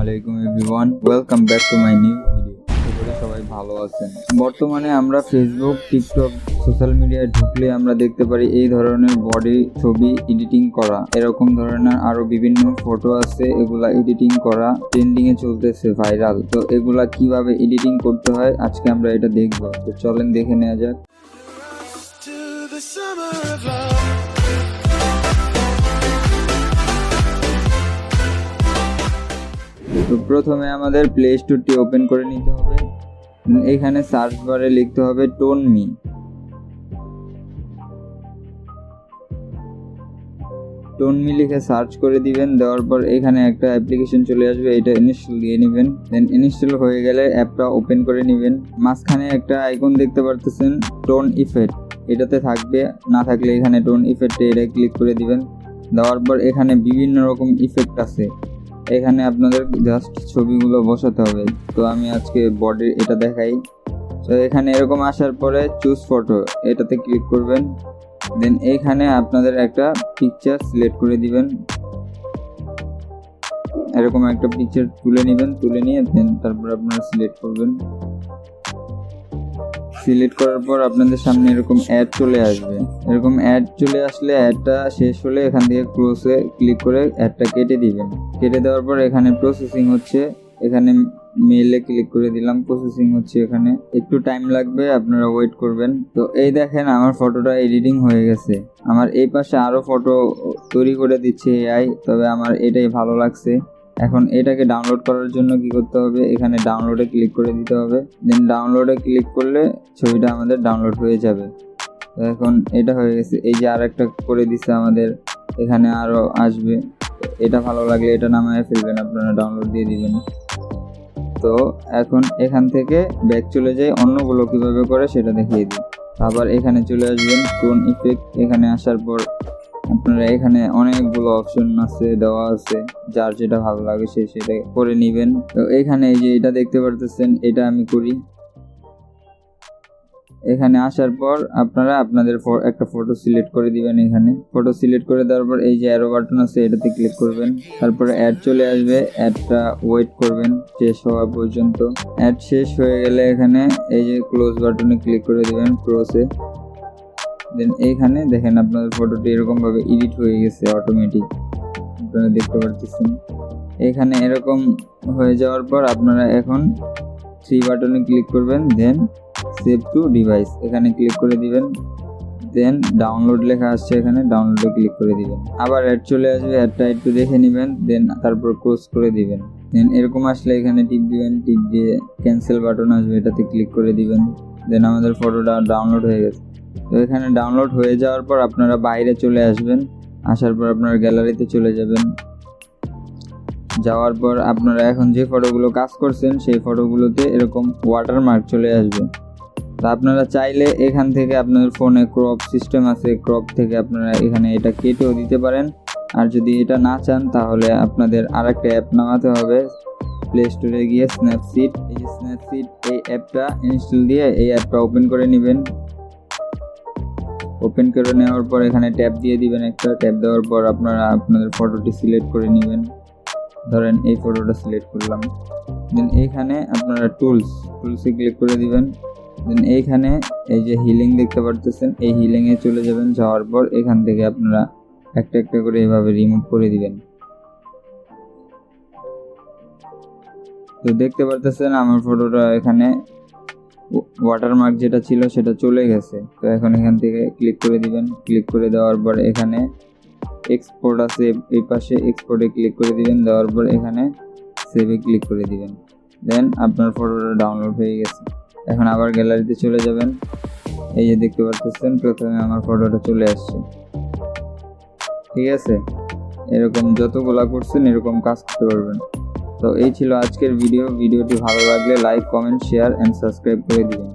আলাইকুম everyone, welcome back to my new video. সবাই ভালো আছেন। বর্তমানে আমরা ফেসবুক, টিকটক, সোশ্যাল মিডিয়ায় ঢুকলে আমরা দেখতে পারি এই ধরনের বডি ছবি এডিটিং করা, এরকম ধরনের আরো বিভিন্ন ফটো আছে, এগুলা এডিটিং করা ট্রেন্ডিং এ চলতেছে, ভাইরাল। তো এগুলা কিভাবে এডিটিং করতে হয় আজকে আমরা এটা দেখব। তো চলেন দেখে নেওয়া যাক। তো প্রথমে আমাদের প্লে স্টোরটি ওপেন করে নিতে হবে। এখানে সার্চ বারে লিখতে হবে টোনমি। টোনমি লিখে সার্চ করে দিবেন। দেওয়ার পর এখানে একটা অ্যাপ্লিকেশন চলে আসবে, এটা ইনস্টল দিয়ে নেবেন। দেন ইনস্টল হয়ে গেলে অ্যাপটা ওপেন করে নেবেন। মাঝখানে একটা আইকন দেখতে পারতেছেন টোন ইফেক্ট, এটাতে থাকবে, না থাকলে এখানে টোন ইফেক্টে এটা ক্লিক করে দিবেন। দেওয়ার পর এখানে বিভিন্ন রকম ইফেক্ট আছে, এখানে আপনাদের জাস্ট ছবিগুলো বসাতে হবে। তো আমি আজকে বডির এটা দেখাই। তো এখানে এরকম আসার পরে চুজ ফটো, এটাতে ক্লিক করবেন। দেন এইখানে আপনাদের একটা পিকচার সিলেক্ট করে দিবেন। এরকম একটা পিকচার তুলে নেবেন, তুলে নিয়ে দেন তারপর আপনারা সিলেক্ট করবেন। সিলেক্ট করার পর আপনাদের সামনে এরকম অ্যাড চলে আসবে। এরকম অ্যাড চলে আসলে অ্যাডটা শেষ হলে এখান থেকে ক্লোজে ক্লিক করে অ্যাডটা কেটে দিবেন। কেটে দেওয়ার পর এখানে প্রসেসিং হচ্ছে, এখানে মেইলে ক্লিক করে দিলাম, প্রসেসিং হচ্ছে, এখানে একটু টাইম লাগবে, আপনারা ওয়েট করবেন। তো এই দেখেন আমার ফটোটা এডিটিং হয়ে গেছে। আমার এই পাশে আরও ফটো তৈরি করে দিচ্ছে এআই, তবে আমার এটাই ভালো লাগছে। এখন এটাকে ডাউনলোড করার জন্য কি করতে হবে, এখানে ডাউনলোডে ক্লিক করে দিতে হবে। দেন ডাউনলোডে ক্লিক করলে ছবিটা আমাদের ডাউনলোড হয়ে যাবে। তো এখন এটা হয়ে গেছে। এই যে আরেকটা করে দিচ্ছে আমাদের, এখানে আরও আসবে। এটা ভালো লাগলে এটা নামায় ফেলবেন, আপনারা ডাউনলোড দিয়ে দিবেন। তো এখন এখান থেকে ব্যাক চলে যাই, অন্যগুলো কীভাবে করে সেটা দেখিয়ে দিই। আবার এখানে চলে আসবেন টোন ইফেক্ট। এখানে আসার পর আপনারা এখানে অনেকগুলো অপশন আছে, দেওয়া আছে, যার যেটা ভালো লাগে সে সেটা করে নেবেন। তো এখানে এই যে এটা দেখতে পারতেছেন, এটা আমি করি। এখানে আসার পর আপনারা আপনাদের একটা ফটো সিলেক্ট করে দিবেন। এখানে ফটো সিলেক্ট করে দেওয়ার পর এই যে অ্যারো বাটন আছে, এটাতে ক্লিক করবেন। তারপরে অ্যাড চলে আসবে, অ্যাডটা ওয়েট করবেন শেষ হওয়া পর্যন্ত। অ্যাড শেষ হয়ে গেলে এখানে এই যে ক্লোজ বাটনে ক্লিক করে দিবেন, ক্লোজে। দেন এইখানে দেখেন আপনাদের ফটোটি এরকমভাবে এডিট হয়ে গেছে অটোমেটিক, আপনারা দেখতে পাচ্ছেন। এখানে এরকম হয়ে যাওয়ার পর আপনারা এখন 3 বাটনে ক্লিক করবেন। দেন সেভ টু ডিভাইস, এখানে ক্লিক করে দিবেন। দেন ডাউনলোড লেখা আসছে, এখানে ডাউনলোডে ক্লিক করে দিবেন। আবার অ্যাড চলে আসবে, অ্যাডটা একটু দেখে নেবেন। দেন তারপর ক্লোজ করে দিবেন। দেন এরকম আসলে এখানে টিপ দিবেন, টিপ দিয়ে ক্যান্সেল বাটন আসবে, এটাতে ক্লিক করে দিবেন। দেন আমাদের ফটোটা ডাউনলোড হয়ে গেছে। তো এখানে ডাউনলোড হয়ে যাওয়ার পর আপনারা বাইরে চলে আসবেন। আসার পর আপনারা গ্যালারিতে চলে যাবেন। যাওয়ার পর আপনারা এখন যে ফটোগুলো কাজ করছেন সেই ফটোগুলোতে এরকম ওয়াটারমার্ক চলে আসবে। তা আপনারা চাইলে এখান থেকে আপনাদের ফোনে ক্রপ সিস্টেম আছে, ক্রপ থেকে আপনারা এখানে এটা কেটেও দিতে পারেন। আর যদি এটা না চান তাহলে আপনাদের আরেকটা অ্যাপ নামাতে হবে, প্লে স্টোরে গিয়ে স্ন্যাপসিড, এই যে স্ন্যাপসিড এই অ্যাপটা ইনস্টল দিয়ে এই অ্যাপটা ওপেন করে নেবেন। ওপেন করে নেওয়ার পর এখানে ট্যাব দিয়ে দিবেন, একটা ট্যাব দেওয়ার পর আপনারা আপনাদের ফটোটি সিলেক্ট করে নেবেন। ধরেন এই ফটোটা সিলেক্ট করলাম। দেন এইখানে আপনারা টুলসে ক্লিক করে দিবেন। দেন এইখানে এই যে হিলিং দেখতে পারতেছেন, এই হিলিংয়ে চলে যাবেন। যাওয়ার পর এখান থেকে আপনারা একটা একটা করে এভাবে রিমুভ করে দিবেন। তো দেখতে পারতেছেন আমার ফটোটা এখানে ওয়াটারমার্ক যেটা ছিল সেটা চলে গেছে। তো এখন এখান থেকে ক্লিক করে দিবেন। ক্লিক করে দেওয়ার পর এখানে এক্সপোর্ট আছে, এই পাশে এক্সপোর্টে ক্লিক করে দিবেন। দেওয়ার পর এখানে সেভে ক্লিক করে দিবেন। দেন আপনার ফটোটা ডাউনলোড হয়ে গেছে। এখন আবার গ্যালারিতে চলে যাবেন। এই যে দেখতে পাচ্ছেন প্রথমে আমার ফটোটা চলে আসছে। ঠিক আছে, এরকম যতগুলা করছেন এরকম কাজ করতে পারবেন। তো এই ছিল আজকের ভিডিওটি ভালো লাগলে like, comment, share and subscribe করে দিবেন।